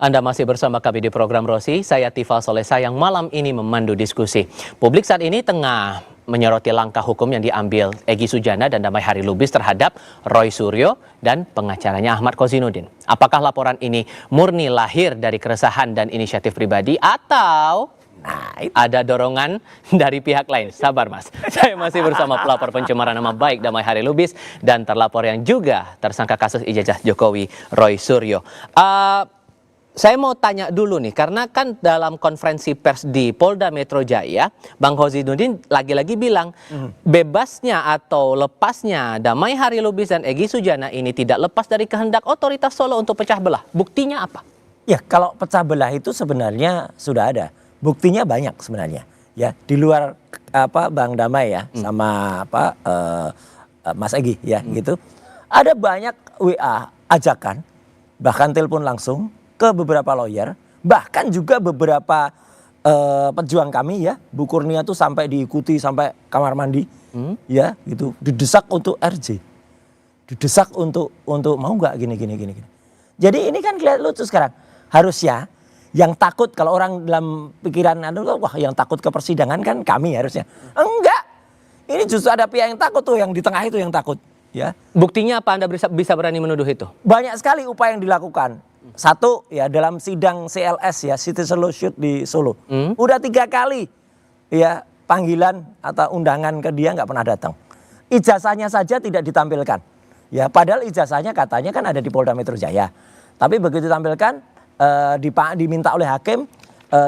Anda masih bersama kami di program Rosi, saya Tifa Solesa yang malam ini memandu diskusi. Publik saat ini tengah menyoroti langkah hukum yang diambil Egy Sujana dan Damai Hari Lubis terhadap Roy Suryo dan pengacaranya Ahmad Kozinudin. Apakah laporan ini murni lahir dari keresahan dan inisiatif pribadi atau ada dorongan dari pihak lain? Sabar mas, saya masih bersama pelapor pencemaran nama baik Damai Hari Lubis dan terlapor yang juga tersangka kasus ijazah Jokowi Roy Suryo. Saya mau tanya dulu nih, karena kan dalam konferensi pers di Polda Metro Jaya, Bang Kozinudin lagi-lagi bilang bebasnya atau lepasnya Damai Hari Lubis dan Egy Sujana ini tidak lepas dari kehendak otoritas Solo untuk pecah belah. Buktinya apa? Ya, kalau pecah belah itu sebenarnya sudah ada. Buktinya banyak sebenarnya. Ya, di luar Bang Damai ya sama Mas Egy ya gitu. Ada banyak WA ajakan, bahkan telepon langsung ke beberapa lawyer, bahkan juga beberapa pejuang kami ya, Bu Kurnia tuh sampai diikuti sampai kamar mandi, ya gitu, didesak untuk RJ, didesak untuk mau nggak gini. Jadi ini kan kelihatan lucu sekarang. Harusnya yang takut, kalau orang dalam pikiran wah yang takut ke persidangan kan kami harusnya, enggak. Ini justru ada pihak yang takut tuh, yang di tengah itu yang takut. Ya. Buktinya apa Anda bisa berani menuduh itu? Banyak sekali upaya yang dilakukan. Satu ya, dalam sidang CLS ya, Citizen Lawsuit di Solo, udah 3 kali ya panggilan atau undangan ke dia, nggak pernah datang. Ijazahnya saja tidak ditampilkan. Ya, padahal ijazahnya katanya kan ada di Polda Metro Jaya. Tapi begitu ditampilkan diminta oleh hakim,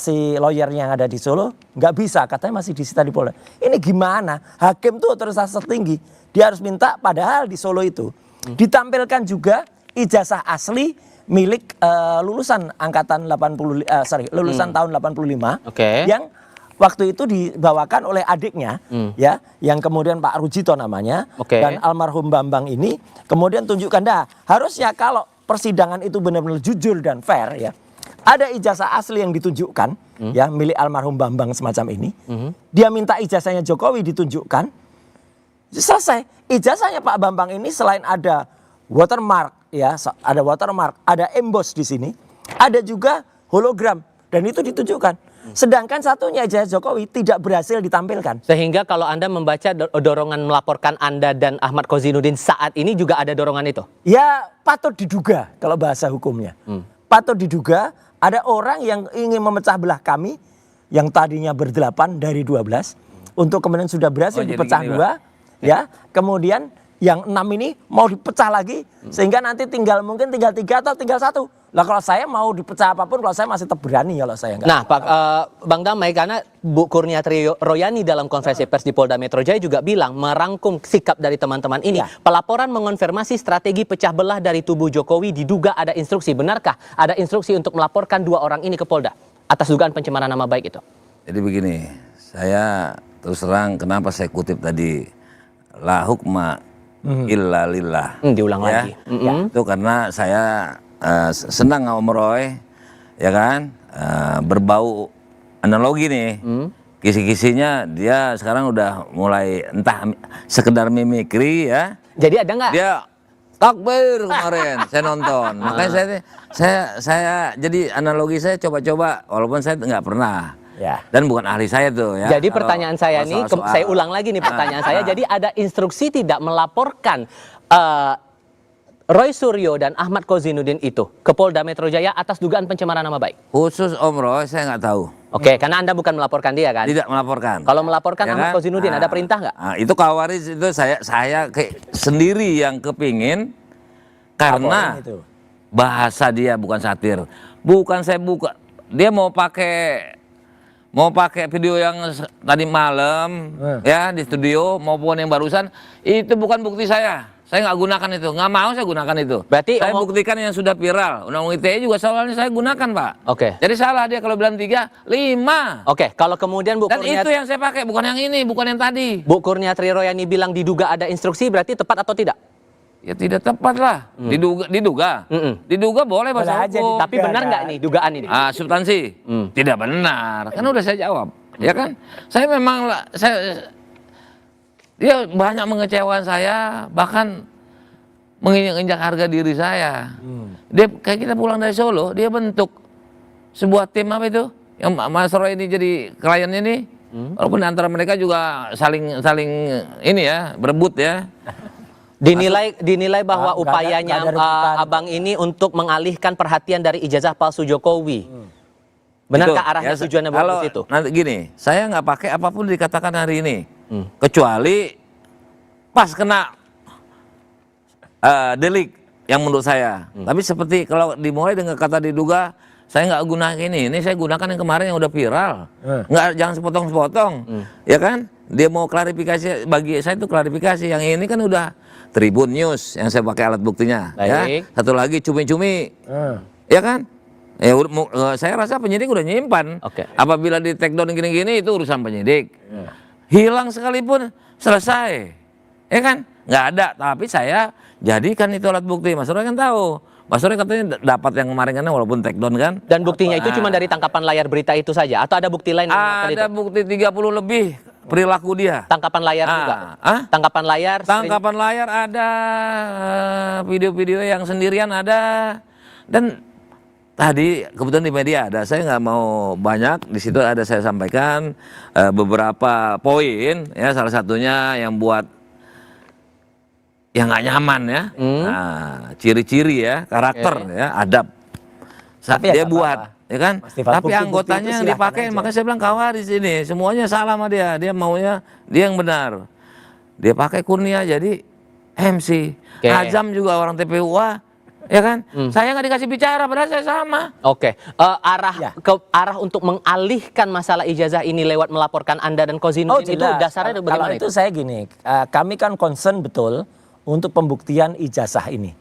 si lawyernya yang ada di Solo nggak bisa, katanya masih disita di Polda. Ini gimana? Hakim tuh otoritas tertinggi, dia harus minta, padahal di Solo itu ditampilkan juga ijazah asli milik lulusan angkatan lulusan tahun 85 yang waktu itu dibawakan oleh adiknya ya, yang kemudian Pak Rujito namanya, dan almarhum Bambang ini kemudian tunjukkan. Harusnya kalau persidangan itu benar-benar jujur dan fair ya, ada ijazah asli yang ditunjukkan ya, milik almarhum Bambang semacam ini. Dia minta ijazahnya Jokowi ditunjukkan, selesai. Ijazahnya Pak Bambang ini selain ada watermark ya, ada watermark, ada emboss di sini, ada juga hologram, dan itu ditunjukkan. Sedangkan satunya ijazah Jokowi tidak berhasil ditampilkan. Sehingga kalau Anda membaca dorongan melaporkan Anda dan Ahmad Kozinudin saat ini juga ada dorongan itu? Ya, patut diduga kalau bahasa hukumnya. Patut diduga ada orang yang ingin memecah belah kami yang tadinya ber-8 dari 12 untuk kemudian sudah berhasil dipecah 2 ya. Kemudian yang 6 ini mau dipecah lagi sehingga nanti mungkin tinggal 3 atau tinggal 1. Lah kalau saya mau dipecah apapun, kalau saya masih tetap berani kalau saya enggak. Nah, Pak Bang Damai, karena Bu Kurnia Royani dalam konferensi pers di Polda Metro Jaya juga bilang merangkum sikap dari teman-teman ini. Ya. Pelaporan mengonfirmasi strategi pecah belah dari tubuh Jokowi, diduga ada instruksi. Benarkah ada instruksi untuk melaporkan 2 orang ini ke Polda atas dugaan pencemaran nama baik itu? Jadi begini, saya terus terang kenapa saya kutip tadi la hukma illa lillah. Diulang lagi. Ya, itu karena saya senang Om Roy, ya kan, berbau analogi nih. Kisi-kisinya dia sekarang udah mulai entah sekedar mimikri ya. Jadi ada nggak? Dia takbir kemarin, saya nonton. Makanya saya jadi analogi saya coba-coba, walaupun saya nggak pernah. Ya. Dan bukan ahli saya tuh ya. Jadi pertanyaan saya nih, saya ulang lagi nih pertanyaan saya. Jadi ada instruksi tidak melaporkan Roy Suryo dan Ahmad Kozinudin itu ke Polda Metro Jaya atas dugaan pencemaran nama baik? Khusus Om Roy saya nggak tahu. Karena Anda bukan melaporkan dia kan? Tidak melaporkan. Kalau melaporkan ya Ahmad Kozinudin ada perintah nggak? Itu kawaris itu saya sendiri yang kepingin, karena bahasa dia bukan satir. Bukan saya buka. Dia mau pakai video yang tadi malam ya di studio maupun yang barusan, itu bukan bukti saya. Saya nggak gunakan itu, nggak mau saya gunakan itu. Berarti saya buktikan yang sudah viral. Undang-undang ITE juga soalnya saya gunakan, Pak. Jadi salah dia kalau bilang 3, 5. Kalau kemudian Bu Kurnia, dan itu yang saya pakai, bukan yang ini, bukan yang tadi. Bu Kurnia Royani bilang diduga ada instruksi, berarti tepat atau tidak? Ya tidak tepat lah. Diduga boleh bahasa hukum. Tapi benar nggak nih dugaan ini? Substansi tidak benar. Kan udah saya jawab, ya kan? Saya memang dia banyak mengecewakan saya, bahkan menginjak harga diri saya. Dia kayak kita pulang dari Solo, dia bentuk sebuah tim apa itu? Yang Mas Roy ini jadi kliennya nih. Walaupun antara mereka juga saling ini ya, berebut ya. Dinilai bahwa nggak ada upayanya rebutan. abang ini untuk mengalihkan perhatian dari ijazah palsu Jokowi. Benarkah Itu, arahnya ya, tujuannya kalau bagus itu? nanti gini, saya nggak pakai apapun dikatakan hari ini, kecuali pas kena delik yang menurut saya. Tapi seperti kalau dimulai dengan kata diduga, saya nggak gunakan ini saya gunakan yang kemarin yang udah viral. Jangan sepotong-sepotong, ya kan? Dia mau klarifikasi, bagi saya itu klarifikasi. Yang ini kan udah Tribun News yang saya pakai alat buktinya. Ya. Baik. Satu lagi cumi-cumi, ya kan? Ya, saya rasa penyidik udah nyimpan. Oke. Apabila di take down gini-gini itu urusan penyidik. Hilang sekalipun selesai, ya kan? Nggak ada. Tapi saya jadikan itu alat bukti. Mas Roy kan tahu. Mas Roy katanya dapat yang kemarin kan walaupun take down kan. Dan buktinya itu cuma dari tangkapan layar berita itu saja atau ada bukti lain yang menguatkan itu? Ada bukti 30 lebih perilaku dia. Tangkapan layar juga. Tangkapan layar. Tangkapan layar ada, video-video yang sendirian ada, dan tadi kebetulan di media ada. Saya nggak mau banyak di situ ada saya sampaikan beberapa poin ya, salah satunya yang buat yang nggak nyaman ya, nah, ciri-ciri ya, karakter ya, adab. Tapi ya Dia nggak buat. apa-apa. Ya kan? Mas Tifal, Tapi bukti-bukti anggotanya itu yang silahkan dipakai, aja. makanya saya bilang kawaris ini, semuanya salah sama dia. Dia maunya dia yang benar. Dia pakai Kurnia jadi MC. Oke. Azam juga orang TPUA, ya kan? Saya nggak dikasih bicara, padahal saya sama. Oke, Ya. arah untuk mengalihkan masalah ijazah ini lewat melaporkan Anda dan Kozinudin itu jelas. dasarnya Kalau bagaimana itu saya gini, kami kan concern betul untuk pembuktian ijazah ini.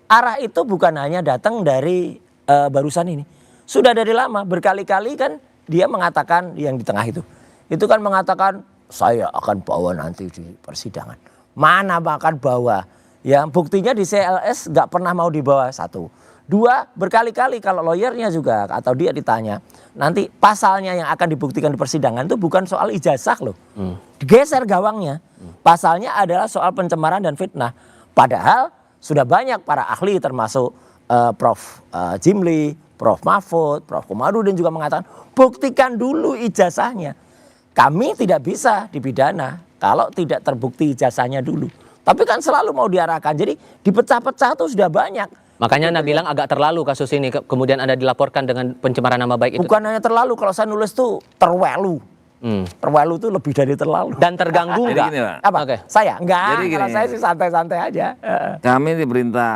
Arah itu bukan hanya datang dari barusan ini. Sudah dari lama, berkali-kali kan dia mengatakan yang di tengah itu. Itu kan mengatakan saya akan bawa nanti di persidangan. Mana bahkan bawa. Ya buktinya di CLS nggak pernah mau dibawa, satu. Dua, berkali-kali kalau lawyernya juga atau dia ditanya, nanti pasalnya yang akan dibuktikan di persidangan itu bukan soal ijazah loh. Digeser gawangnya. Pasalnya adalah soal pencemaran dan fitnah. Padahal sudah banyak para ahli termasuk Prof. Jimli, Prof. Mahfud, Prof. Komarudin juga mengatakan buktikan dulu ijazahnya. Kami tidak bisa dipidana kalau tidak terbukti ijazahnya dulu. Tapi kan selalu mau diarahkan. Jadi dipecah-pecah tuh sudah banyak. Makanya Anda bilang agak terlalu kasus ini, kemudian Anda dilaporkan dengan pencemaran nama baik itu. Bukan hanya terlalu, kalau saya nulis tuh terwelu. Terwelu tuh lebih dari terlalu. Dan terganggu Jadi nggak? gini, Pak. Apa? Oke. Saya? Enggak, Jadi kalau gini. saya sih santai-santai aja. Kami diperintah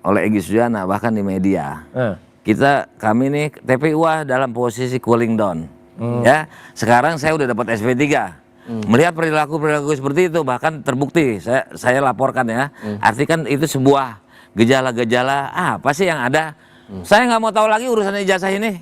oleh Egy Sujana bahkan di media. Kami nih TPUA dalam posisi cooling down. Ya, sekarang saya udah dapat SP3. Melihat perilaku seperti itu bahkan terbukti, saya laporkan ya. Artinya kan itu sebuah gejala-gejala apa sih yang ada? Saya nggak mau tahu lagi urusan ijazah ini.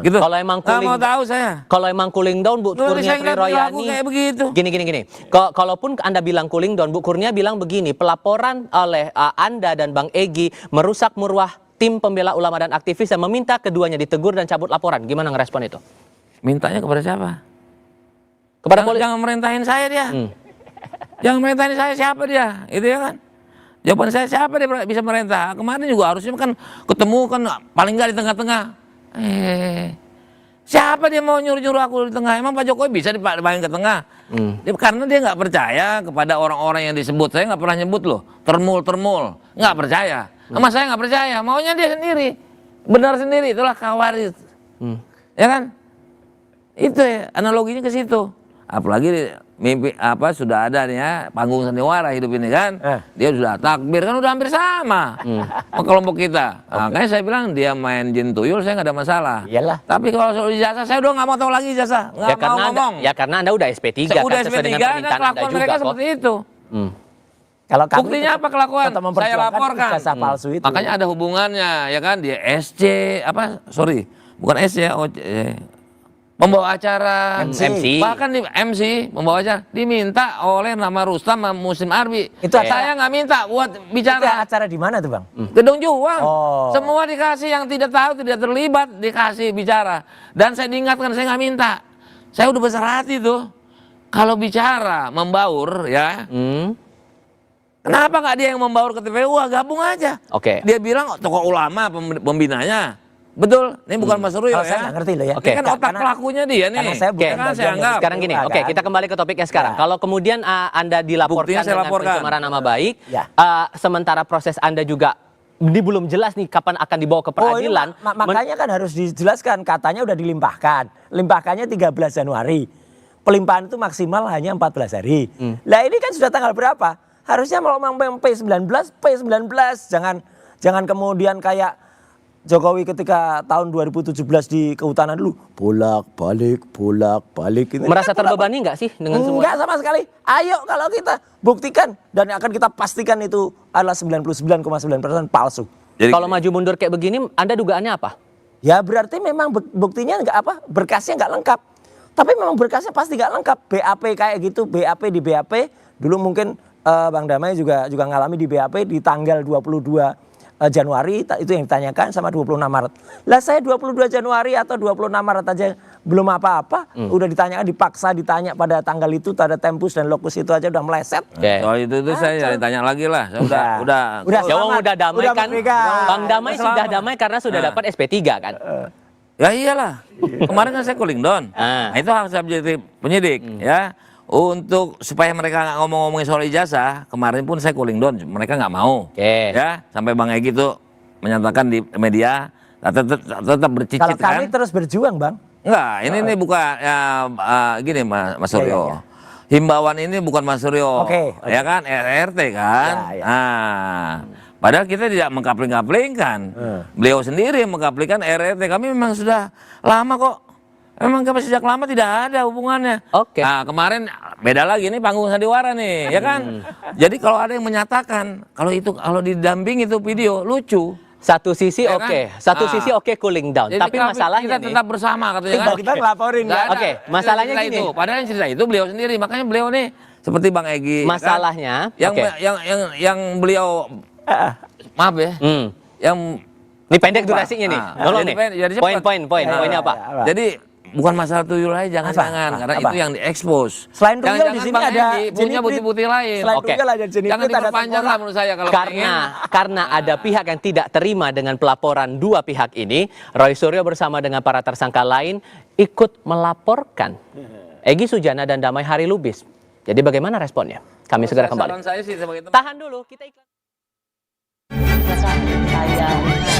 Gitu. Kalau emang nggak mau cooling- tahu saya. Kalau emang cooling down, Bu Nulis Kurnia saya nggak perilaku Triroyani. kayak begitu. Gini. Kalaupun Anda bilang cooling down, Bu Kurnia bilang begini, pelaporan oleh Anda dan Bang Egy merusak marwah tim pembela ulama dan aktivis dan meminta keduanya ditegur dan cabut laporan. Gimana ngerespon itu? Mintanya kepada siapa? Kepada Jangan merintahin saya dia. Jangan merintahin saya, siapa dia? Itu ya kan? Jawaban saya siapa dia bisa merintah? Kemarin juga harusnya kan ketemu kan paling nggak di tengah-tengah. Siapa dia mau nyuruh-nyuruh aku di tengah? Emang Pak Jokowi bisa dipaling ke tengah? Karena dia nggak percaya kepada orang-orang yang disebut. Saya nggak pernah nyebut loh. Termul. Nggak percaya. Sama saya nggak percaya. Maunya dia sendiri. Benar sendiri. Itulah kawaris. Ya kan? Itu ya, analoginya ke situ. Apalagi mimpi sudah ada nih ya panggung sandiwara hidup ini kan. Dia sudah takbir kan udah hampir sama sama kelompok kita. Makanya saya bilang dia main jin tuyul saya nggak ada masalah. Iyalah. Tapi kalau soal ijazah saya udah nggak mau tahu lagi ijazah. Nggak mau ngomong. karena Anda udah SP3 Saya kan udah sesuai SP3 dengan dan permintaan Anda kelakuan juga mereka kok. seperti itu. Kalau kami Buktinya tetap- apa kelakuan? tetap Saya memperjuangkan laporkan. ijazah palsu itu. Makanya ada hubungannya ya kan dia SC bukan SC pembawa acara MC. bahkan di MC pembawa acara diminta oleh nama Rustam sama Muslim Arbi. Itu Saya nggak minta buat Itu bicara. acara di mana tuh Bang? Gedung Juang. Oh. Semua dikasih, yang tidak tahu tidak terlibat dikasih bicara. Dan saya diingatkan saya nggak minta. Saya udah besar hati tuh. Kalau bicara membaur ya, Kenapa nggak dia yang membaur ke TPU? Wah, gabung aja. Oke. Dia bilang tokoh ulama pembinanya. Betul, ini bukan Mas Suryo Kalau saya ya. nggak ngerti loh ya. Ini kan otak pelakunya dia nih. Karena saya bukan Kan saya bagian anggap. Sekarang gini, oke kita kembali ke topiknya sekarang. Ya. Kalau kemudian Anda dilaporkan Buktinya saya dengan laporkan. pencemaran nama baik, Ya. sementara proses Anda juga ini belum jelas nih kapan akan dibawa ke peradilan. Makanya kan harus dijelaskan, katanya udah dilimpahkan. Limpahkannya 13 Januari. Pelimpahan itu maksimal hanya 14 hari. Lah ini kan sudah tanggal berapa? Harusnya mau P19, P19. Jangan kemudian kayak Jokowi ketika tahun 2017 di kehutanan dulu bolak-balik. Ini Merasa kan terbebani nggak sih dengan semua? Enggak sama sekali. Ayo kalau kita buktikan dan akan kita pastikan itu adalah 99,9% palsu. Jadi Kalau maju mundur kayak begini, Anda dugaannya apa? Ya berarti memang buktinya enggak apa, berkasnya enggak lengkap. Tapi memang berkasnya pasti enggak lengkap. BAP kayak gitu, BAP di BAP dulu mungkin Bang Damai juga ngalami di BAP di tanggal 22 Januari itu yang ditanyakan sama 26 Maret. Lah saya 22 Januari atau 26 Maret aja belum apa-apa, udah ditanyakan, dipaksa ditanya pada tanggal itu, ada tempus dan lokus itu aja udah meleset. Oke. soal itu saya ditanya lagi lah. Saya udah Udah Ya Wong selamat. udah damai Udah kan? merdeka. Bang Damai Udah sudah selamat. damai karena sudah dapat SP3 kan? Ya iyalah. Kemarin kan saya cooling down. Ah. Nah, itu hak subjektif penyidik ya. Untuk supaya mereka nggak ngomongin soal ijazah, kemarin pun saya cooling down. Mereka nggak mau. Oke. Ya, sampai Bang Egy tuh menyatakan di media tetap bercicit Kalau kami kan. terus berjuang, Bang. Enggak, ini bukan ya, gini Mas Suryo. iya. Himbauan ini bukan Mas Suryo. Oke. Ya kan, RT kan. Ya, ya. Nah, padahal kita tidak mengkapling-kaplingkan. Beliau sendiri yang mengkaplingkan RT. Kami memang sudah lama kok. Memang kami sejak lama tidak ada hubungannya. Oke. Nah, kemarin beda lagi nih panggung sandiwara nih, ya kan? Jadi kalau ada yang menyatakan kalau didamping itu video lucu. Satu sisi Ya oke, kan? satu Ah. sisi oke cooling down. Jadi Tapi masalahnya kita nih, tetap bersama katanya kan. Tiba-tiba ngelaporin Nggak kan. ada. Oke, masalahnya Cerita gini. itu. Padahal yang cerita itu beliau sendiri, makanya beliau nih seperti Bang Egy. Masalahnya, kan? yang, oke. yang beliau maaf ya, yang Ini pendek Sumpah. durasinya nih. Ah. Tolong Jadi nih. jadi cepet. Poinnya apa? jadi bukan masalah tuyul aja jangan-jangan Apa? karena Apa? itu yang diekspos. Selain tuyul Jangan-jangan di sini Bang ada Egy punya Jeniprit. bukti-bukti lain. Selain Oke. tuyul ada Jeniprit, Jangan ada diperpanjang tengkorak. lah menurut saya kalau Karena ada pihak yang tidak terima dengan pelaporan dua pihak ini, Roy Suryo bersama dengan para tersangka lain ikut melaporkan Egy Sujana dan Damai Hari Lubis. Jadi bagaimana responnya? Kami segera Saran kembali. saya sih sebagai teman. Tahan dulu, kita iklan. saya